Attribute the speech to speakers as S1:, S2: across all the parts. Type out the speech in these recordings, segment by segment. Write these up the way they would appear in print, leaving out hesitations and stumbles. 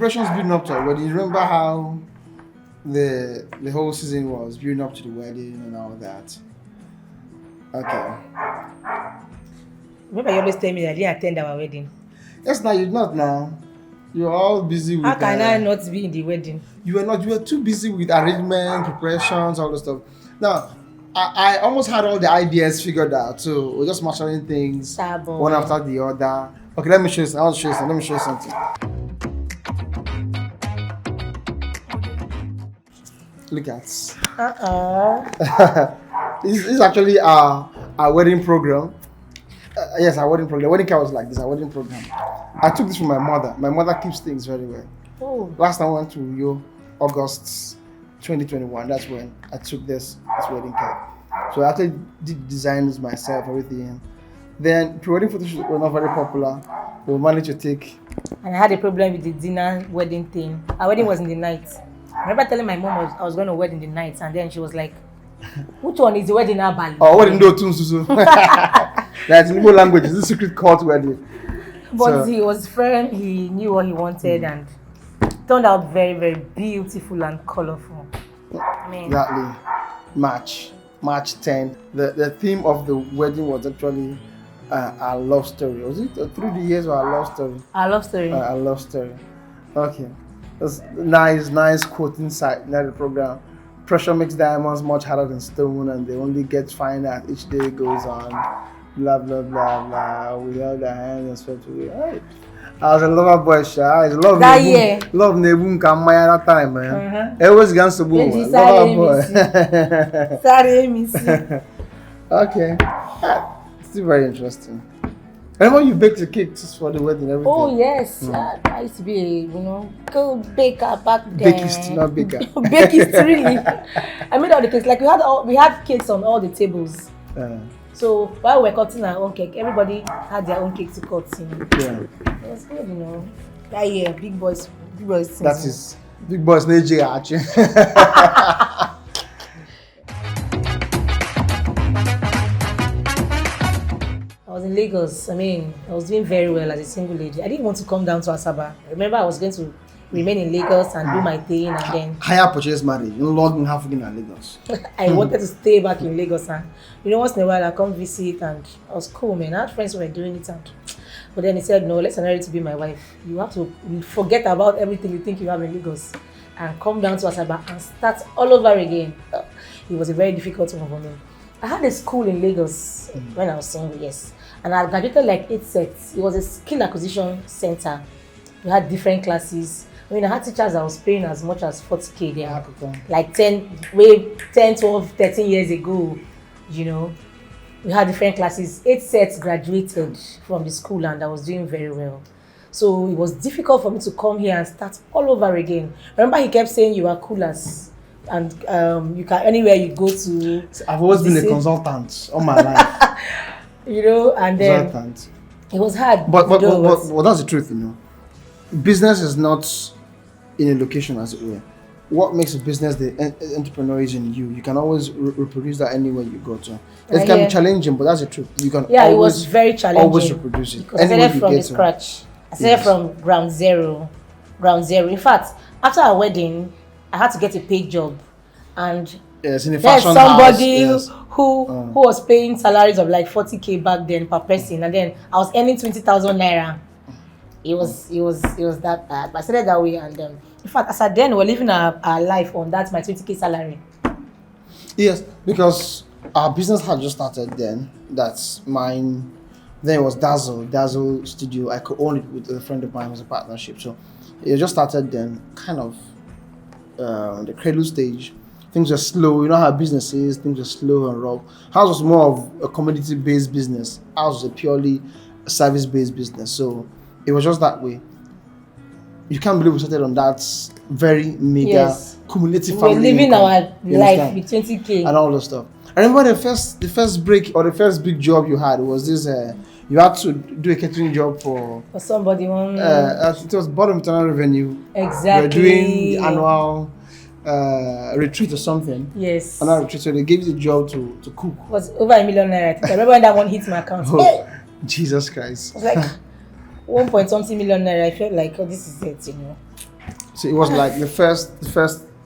S1: preparations building up to a wedding. You remember how the whole season was building up to the wedding and all that? Okay.
S2: Remember you always tell me that I didn't attend our wedding.
S1: Yes, now you're not now. You're all busy with...
S2: How can I not be in the wedding?
S1: You were not. You were too busy with arrangement, preparations, all the stuff. Now, I almost had all the ideas figured out. So we're just marshalling things one after the other. Okay, let me show you. I want to show you something. Let me show you something. Look at. This is actually our wedding program. Yes, our wedding program. The wedding card was like this. Our wedding program. I took this from my mother. My mother keeps things very well.
S2: Oh.
S1: Last time I went to August 2021. That's when I took this wedding card. So I actually did designs myself, everything. Then pre-wedding photoshoots were not very popular. We managed to take.
S2: And I had a problem with the dinner wedding thing. Our wedding was in the night. I remember telling my mom I was going to wed in the night, and then she was like, "Which one is the wedding now, Bali?"
S1: Oh, wedding do too, so. That's in Igbo language. It's a secret cult wedding.
S2: But he was firm. He knew what he wanted, and turned out very, very beautiful and colorful.
S1: Exactly. March 10th. The theme of the wedding was actually our love story. Was it through the years or our love story?
S2: Our love story.
S1: Our love story. Okay. That's nice quote inside the program. Pressure makes diamonds much harder than stone, and they only get finer as each day goes on. Blah blah blah blah. We held our hands and swept away. Right. I was a lover boy, shy. Love
S2: that year.
S1: Love Nebun Kamaya that time, man. It was against the boom. Lover boy. Okay. Still very interesting. I remember you baked the cakes for the wedding and everything.
S2: Oh yes, I used to be good baker back then.
S1: Bakist, not baker.
S2: Bakist, really. I made all the cakes. Like we had cakes on all the tables. So while we were cutting our own cake, everybody had their own cake to cut.
S1: Yeah.
S2: It was good, That year, big boys.
S1: That is big boys. Nigeria.
S2: I was in Lagos. I was doing very well as a single lady. I didn't want to come down to Asaba. I remember I was going to remain in Lagos and do my thing, and then
S1: higher purchase marriage. You logging half in Lagos.
S2: I wanted to stay back in Lagos, and once in a while I come visit, and I was cool, man. I had friends who were doing it, but then he said, "No, let's marry to be my wife. You have to forget about everything you think you have in Lagos, and come down to Asaba and start all over again." It was a very difficult one for me. I had a school in Lagos when I was single, yes. And I graduated like 8 sets. It was a skill acquisition center. We had different classes. I had teachers that was paying as much as 40K there. Like 10, 12, 13 years ago, We had different classes. 8 sets graduated from the school, and I was doing very well. So it was difficult for me to come here and start all over again. Remember, he kept saying you are coolers. And you can, anywhere you go to.
S1: I've always been a consultant all my life.
S2: And then it was hard.
S1: But that's the truth, Business is not in a location, as it were. What makes a business the entrepreneur is in you. You can always reproduce that anywhere you go to. It can be challenging, but that's the truth. You can
S2: it was very challenging.
S1: Always reproduce it.
S2: Because I started from the scratch. I started from ground zero. In fact, after our wedding, I had to get a paid job, and
S1: there's
S2: somebody who was paying salaries of like 40K back then per person, and then I was earning 20,000 naira. It was that bad. But I started that way, and in fact, as at then, we're living our life on that my 20K salary.
S1: Yes, because our business had just started then. That's mine. Then it was Dazzle Studio. I co-owned it with a friend of mine. It was a partnership, so it just started then. Kind of the cradle stage. Things are slow. You know how business is. Things are slow and rough. House was more of a commodity-based business. House was a purely service-based business. So it was just that way. You can't believe we started on that very mega cumulative family.
S2: We're living
S1: income,
S2: our life with 20K
S1: and all the stuff. I remember the first break or the first big job you had was this. You had to do a catering job for
S2: somebody.
S1: It was bottom internal revenue.
S2: Exactly.
S1: We were doing the annual retreat or something.
S2: Yes.
S1: Annual retreat. So they gave you the job to cook.
S2: It was over $1 million. I remember when that one hit my account.
S1: Oh, Jesus Christ.
S2: It was like 1 point something million naira. I felt like, this is it,
S1: So it was like the first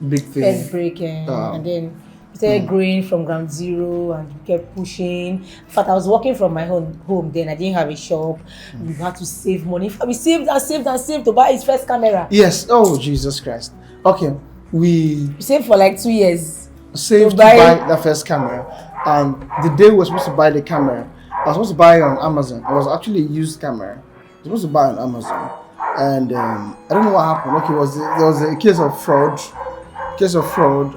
S1: big thing.
S2: First break, and then we started growing from ground zero, and we kept pushing. In fact, I was working from my home then. I didn't have a shop. We had to save money. In fact, we saved and saved and saved to buy his first camera.
S1: Yes. Oh, Jesus Christ. Okay. We
S2: saved for like 2 years.
S1: Saved to buy the first camera. And the day we were supposed to buy the camera, I was supposed to buy it on Amazon. It was actually a used camera. I was supposed to buy it on Amazon. And I don't know what happened. Okay, there was a case of fraud.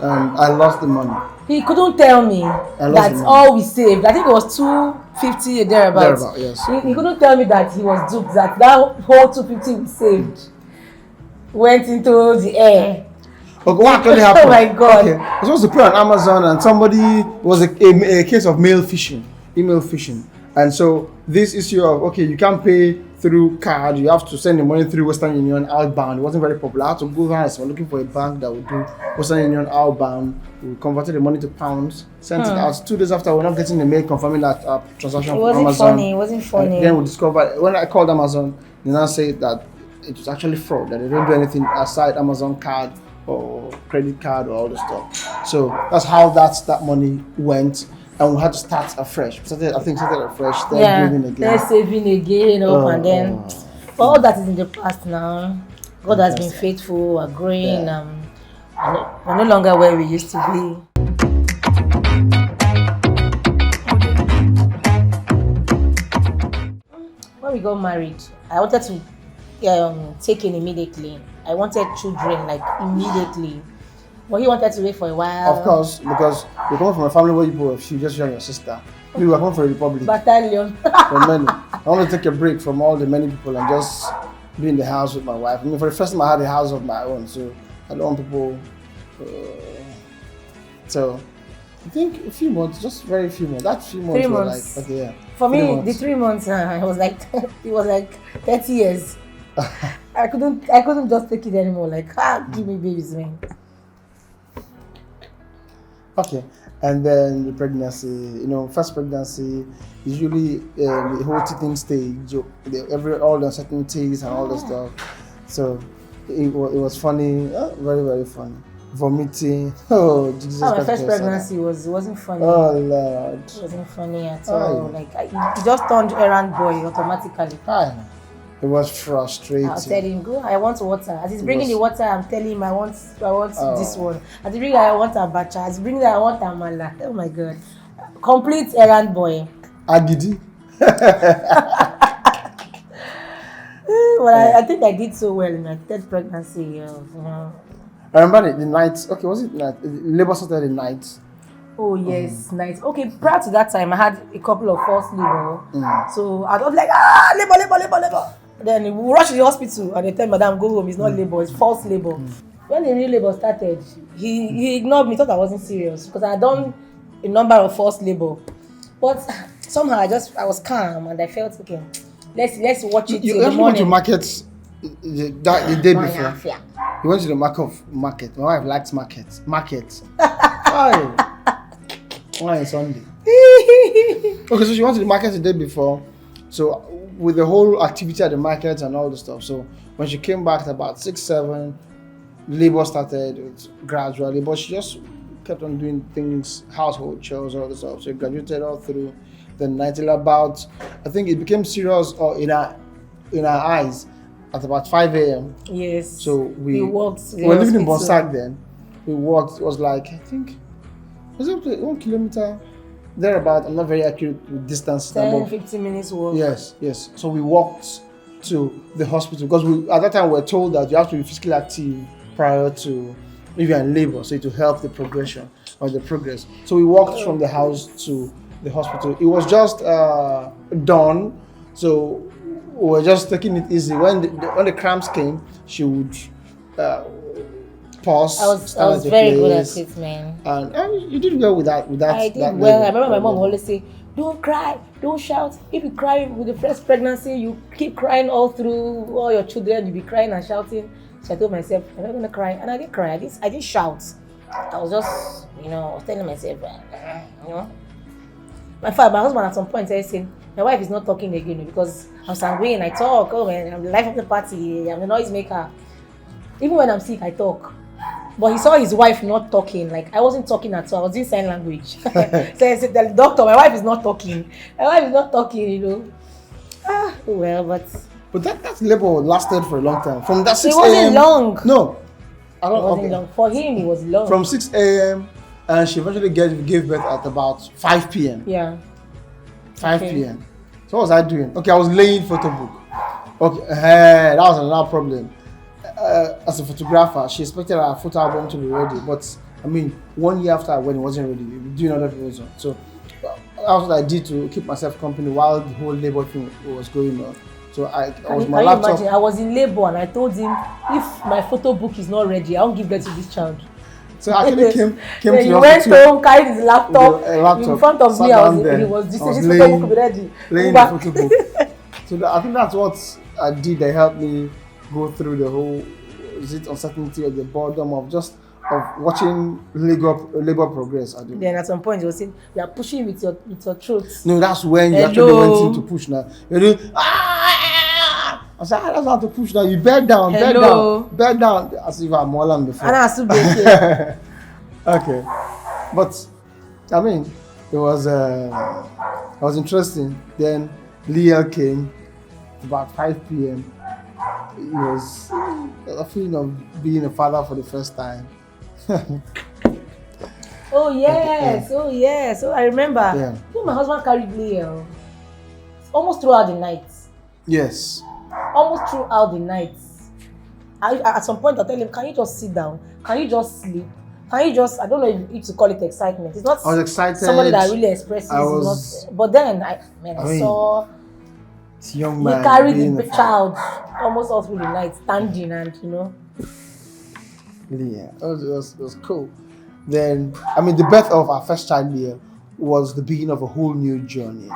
S1: And I lost the money.
S2: He couldn't tell me that's all we saved. I think it was 250 thereabouts.
S1: Yes.
S2: He couldn't tell me that he was duped, that whole 250 we saved went into the air.
S1: Okay, what actually happened?
S2: Oh my God.
S1: Okay, I was supposed to put on Amazon, and somebody was a case of email phishing. And so this issue of, okay, you can't pay through card, you have to send the money through Western Union outbound. It wasn't very popular. I had to go around and looking for a bank that would do Western Union outbound. We converted the money to pounds, sent it out. 2 days after, we're not getting the mail confirming that transaction from Amazon.
S2: It wasn't funny.
S1: And then we discovered, when I called Amazon, they now say that it was actually fraud, that they don't do anything aside Amazon card or credit card or all the stuff. So that's how that money went. And we had to start afresh. Started afresh, then building again.
S2: Then saving again, and then. But all that is in the past now. God has been faithful, we're growing. We're no longer where we used to be. When we got married, I wanted to take in immediately. I wanted children like immediately. But he wanted to wait for a while.
S1: Of course, because we come from a family where you were just you and your sister. We were coming from a republic.
S2: Battalion.
S1: For many. I want to take a break from all the many people and just be in the house with my wife. I mean, for the first time I had a house of my own, so I don't want people. So I think a few months, just very few months. That few months
S2: 3
S1: were
S2: months.
S1: like, okay, yeah.
S2: For me, the 3 months, it was like 30 years. I couldn't just take it anymore. Like, give me babies, man.
S1: Okay, and then the pregnancy, first pregnancy, usually the whole teething stage, all the uncertainties and all the stuff. So it was funny, very, very funny. Vomiting, oh, Jesus Christ.
S2: My first pregnancy wasn't funny.
S1: Oh, Lord.
S2: It wasn't funny at all. Like, it just turned errand boy automatically.
S1: It was frustrating.
S2: I was telling him, go, I want water. As he's bringing the water, I'm telling him, I want this one. As he's bringing I want a bacha. As he's bringing I want a mala. Oh my God. Complete errand boy.
S1: Agidi.
S2: Well, I think I did so well in my third pregnancy.
S1: I remember the night. Okay, was it night? Labor started at night.
S2: Oh yes, night. Okay, prior to that time, I had a couple of false labor. So I was like, labor. Then we rushed to the hospital and they tell Madam, go home. It's not labor, it's false labor. When the real labor started, he ignored me, thought I wasn't serious because I had done a number of false labor. But somehow I was calm and I felt okay. Let's watch it till the morning.
S1: Went to market the day before. You went to the market. My wife likes market. Why Sunday? Okay, so she went to the market the day before. So with the whole activity at the market and all the stuff. So when she came back at about 6, 7, labor started gradually, but she just kept on doing things, household chores, all the stuff. So it graduated all through the night till about, I think it became serious in our eyes at about 5 a.m.
S2: Yes.
S1: So we
S2: walked.
S1: We were living in Bonsac then. We walked. It was like, I think, was it 1 kilometer thereabout? I'm not very accurate with distance.
S2: 10-15 minutes walk.
S1: Yes. So we walked to the hospital because at that time we were told that you have to be physically active prior to if you're in labor, so to help the progression or the progress. So we walked from the house to the hospital. It was just dawn, so we were just taking it easy. When the cramps came, she would pause.
S2: I was very good at it, man.
S1: And you did well with that.
S2: I did well. I remember my mom always say, "Don't cry, don't shout. If you cry with the first pregnancy, you keep crying all through all your children. You'll be crying and shouting." So I told myself, I'm not gonna cry, and I didn't cry. I didn't shout. I was just, I was telling myself, My husband at some point said, my wife is not talking again because I'm sanguine. I talk. Oh man, I'm the life of the party. I'm the noise maker. Even when I'm sick, I talk. But he saw his wife not talking. Like I wasn't talking at all. I was doing sign language. So I said, "The doctor, my wife is not talking. My wife is not talking." Well, but
S1: But that labor lasted for a long time. From that 6
S2: it wasn't
S1: a.m.
S2: long.
S1: No, I
S2: It
S1: don't.
S2: wasn't
S1: Okay.
S2: long. For him, it was long.
S1: From 6 a.m. and she eventually gave birth at about 5 p.m.
S2: Yeah.
S1: 5
S2: Okay.
S1: p.m. So what was I doing? Okay, I was laying photo book. Okay, that was another problem. As a photographer, she expected our photo album to be ready, but I mean, 1 year after our wedding, it wasn't ready. We were doing other things. So that was what I did to keep myself company while the whole labor thing was going on. So I was my
S2: Can you
S1: laptop.
S2: imagine? I was in labor and I told him if my photo book is not ready, I won't give birth to this child.
S1: So I actually came
S2: Then
S1: to
S2: he
S1: the
S2: went
S1: hospital.
S2: home, carried his laptop,
S1: Laptop,
S2: in front of
S1: sat
S2: me.
S1: down there.
S2: He was this
S1: I was
S2: photo book will be ready.
S1: laying the photo book. So I think that's what I did that helped me go through the whole uncertainty or the boredom of watching labor progress. I do.
S2: Then at some point he was saying, "You are pushing with your throat."
S1: No, that's when you actually went into push now. You do I said, that's how to push now. You bed down. As if I'm Molan before.
S2: And I still be okay.
S1: Okay. But I mean, it was interesting. Then Leah came about 5 p.m. It was a feeling of being a father for the first time.
S2: Oh yes, oh yes. So I remember.
S1: Yeah.
S2: You know, my husband carried me almost throughout the night.
S1: Yes.
S2: Almost throughout the night. At some point I tell him, can you just sit down? Can you just sleep? Can you just, I don't know if to call it excitement. It's not
S1: I was excited.
S2: somebody that really expresses. But then I saw
S1: this young
S2: he
S1: man
S2: carried
S1: being
S2: the
S1: a
S2: child almost all through the night, standing and
S1: Yeah, it was cool. Then, I mean, the birth of our first child, Leah, was the beginning of a whole new journey.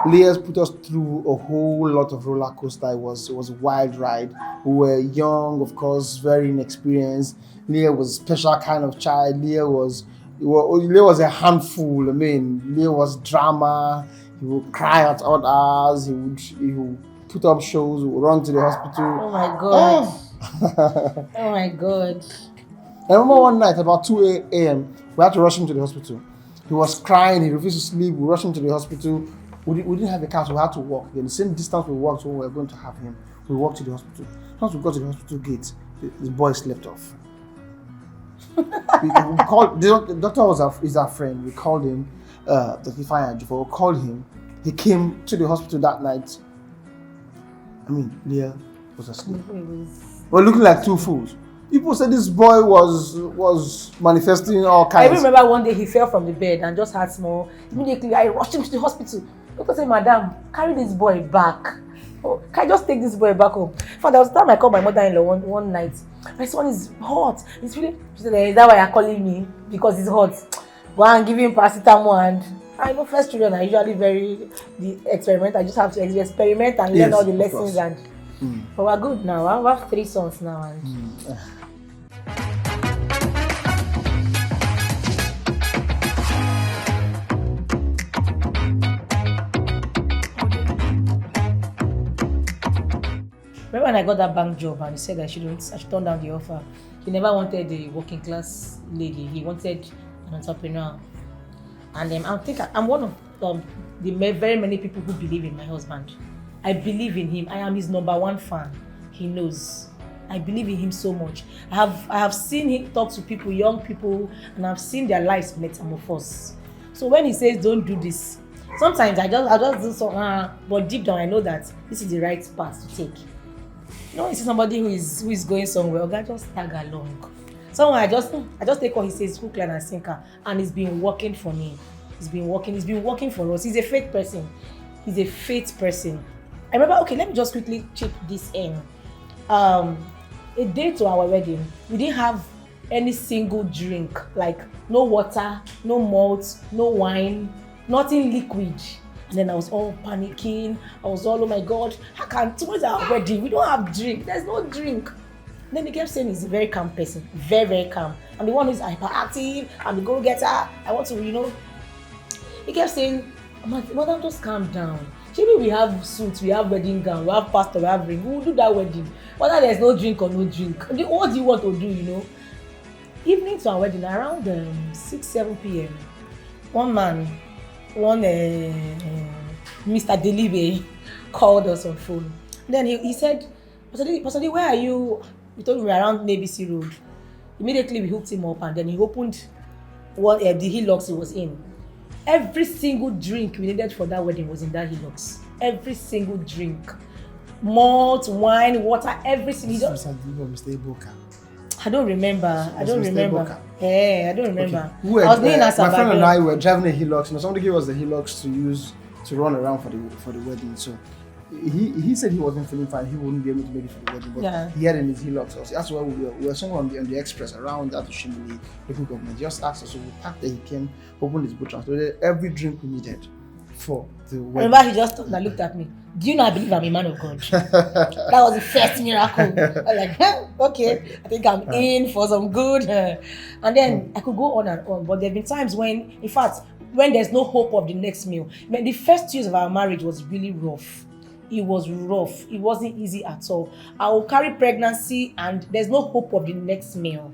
S1: Leah's put us through a whole lot of roller coaster. It was a wild ride. We were young, of course, very inexperienced. Leah was a special kind of child. Leah was a handful. I mean, Leah was drama. He would cry at odd hours. He would put up shows. He would run to the hospital.
S2: oh my god. Oh my god.
S1: I remember one night about 2 a.m. we had to rush him to the hospital. He was crying. He refused to sleep. We rushed him to the hospital. We didn't have a car, so we had to walk. Then the same distance we walked when we were going to have him, we walked to the hospital. Once we got to the hospital gate, the boy slept off. we called the doctor is our friend. We called him. We called him. He came to the hospital that night. I mean, Leah was asleep. We're looking like two fools. People said this boy was manifesting all kinds.
S2: I remember one day he fell from the bed and just had small. Immediately I rushed him to the hospital. Doctor said, "Madam, carry this boy back. Oh, can I just take this boy back home?" For there was time I called my mother-in-law one night. My son is hot. It's really. She said, "Is that why you're calling me? Because he's hot. Go and give him paracetamol." And I know first children are usually the experiment. I just have to experiment and learn all the lessons. And but we're good now. I have 3 sons now. And remember when I got that bank job and he said I should turn down the offer. He never wanted a working class lady. He wanted an entrepreneur. And I think I'm one of the very many people who believe in my husband. I believe in him. I am his #1 fan. He knows. I believe in him so much. I have seen him talk to people, young people, and I've seen their lives metamorphose. So when he says don't do this, sometimes I just do so. But deep down I know that this is the right path to take. You know, you see somebody who is going somewhere, okay, just tag along. Someone I just take what he says, hook, line, and sinker, and it's been working for me. It's been working for us. He's a faith person. I remember, okay, let me just quickly chip this in. A day to our wedding, we didn't have any single drink, like no water, no malt, no wine, nothing liquid. And then I was all panicking. I was all, oh my God, tomorrow's our wedding. We don't have drink. There's no drink. And then he kept saying he's a very calm person. Very, very calm. I'm the one who's hyperactive. I'm the go-getter. I want to, He kept saying, Madam, just calm down. Maybe we have suits, we have wedding gown, we have pastor, we have ring. We will do that wedding. whether there's no drink or no drink. What do you want to do, you know? Evening to our wedding, around 6, 7 p.m., one man, Mr. Delivery called us on phone. Then he said, Pastor Lee, where are you? We told him we were around ABC Road. Immediately we hooked him up and then he opened the Hilux he was in. Every single drink we needed for that wedding was in that Hilux. Every single drink. Malt, wine, water, everything. I don't remember. I don't remember. Yeah, I don't remember.
S1: Okay. I was doing Asaba. My friend and I were driving a Hilux. You know, somebody gave us the Hilux to use to run around for the wedding. So he said he wasn't feeling fine. He wouldn't be able to make it for the wedding, but he had in his Hilux. So that's why we were somewhere on the express around that Oshimili local government. Just asked us, so we packed there. He came, opened his boot, transported every drink we needed for the wedding.
S2: I remember he just stopped and looked at me. Do you know I believe I'm a man of God? That was the first miracle. I was like, okay, I think I'm in for some good. And then I could go on and on, but there have been times when, in fact, when there's no hope of the next meal. The first years of our marriage was really rough. It was rough. It wasn't easy at all. I will carry pregnancy and there's no hope of the next meal.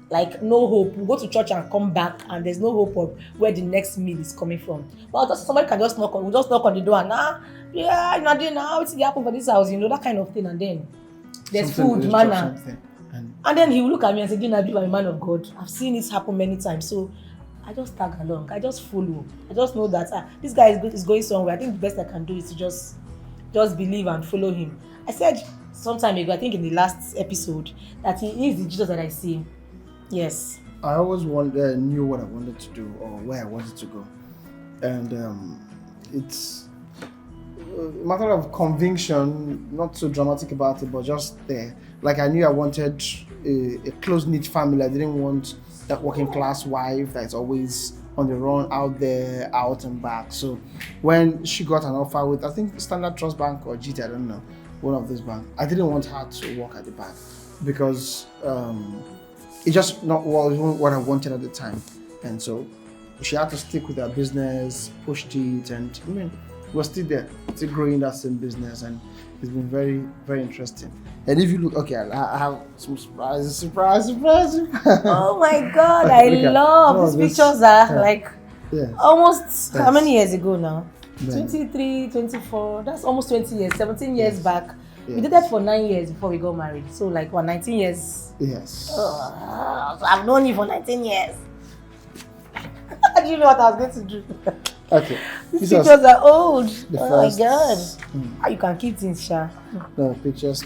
S2: Like, no hope. We go to church and come back and there's no hope of where the next meal is coming from. But somebody can just knock on the door and yeah, you're not doing now. What's happen for this house? You know, that kind of thing. And then there's food, manna. And then he will look at me and say, do you know, I'm a man of God. I've seen this happen many times. So I just tag along. I just follow. I just know that this guy is going somewhere. I think the best I can do is to just believe and follow him. I said some time ago, I think in the last episode, that he is the Jesus that I see. Yes.
S1: I always knew what I wanted to do or where I wanted to go. And it's a matter of conviction, not so dramatic about it, but just there. Like I knew I wanted a close-knit family. I didn't want that working class wife that's always on the run, out there, out and back. So when she got an offer with, I think Standard Trust Bank or GT, I don't know, one of those banks, I didn't want her to work at the bank because it just not wasn't what I wanted at the time. And so she had to stick with her business, pushed it, and I mean, we're still there, still growing that same business, and it's been very, very interesting. And if you look, okay, I have some surprise.
S2: Oh my God, I love these pictures are like almost how many years ago now? 23, 24, that's almost 20 years, 17 years back. We did that for 9 years before we got married. So like 19 years.
S1: Yes.
S2: So I've known you for 19 years. How do you know what I was going to do?
S1: Okay.
S2: These pictures are old. Oh my God. How you can keep things, Sha?
S1: No, pictures.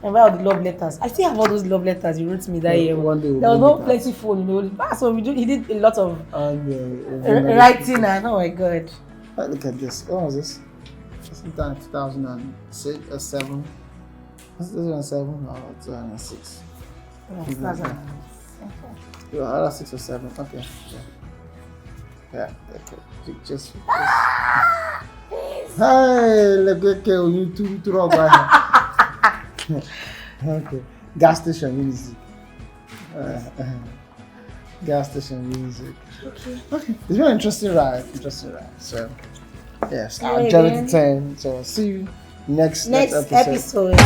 S2: And where are the love letters? I still have all those love letters you wrote me that year.
S1: One day
S2: there was no plenty phone, you know. So he did a lot of writing and oh my God.
S1: Look at this. What was this? Sometime 2006 or 7. Was it 2007 or 2006?
S2: 2006.
S1: Yeah, 6 or 7. Okay. Yeah, okay. Pictures. Hey, look at you two rock right here. Okay. Gas station music. Gas station music. Okay. It's very interesting ride. So, yes, I'll jump it to 10. So, see you next episode.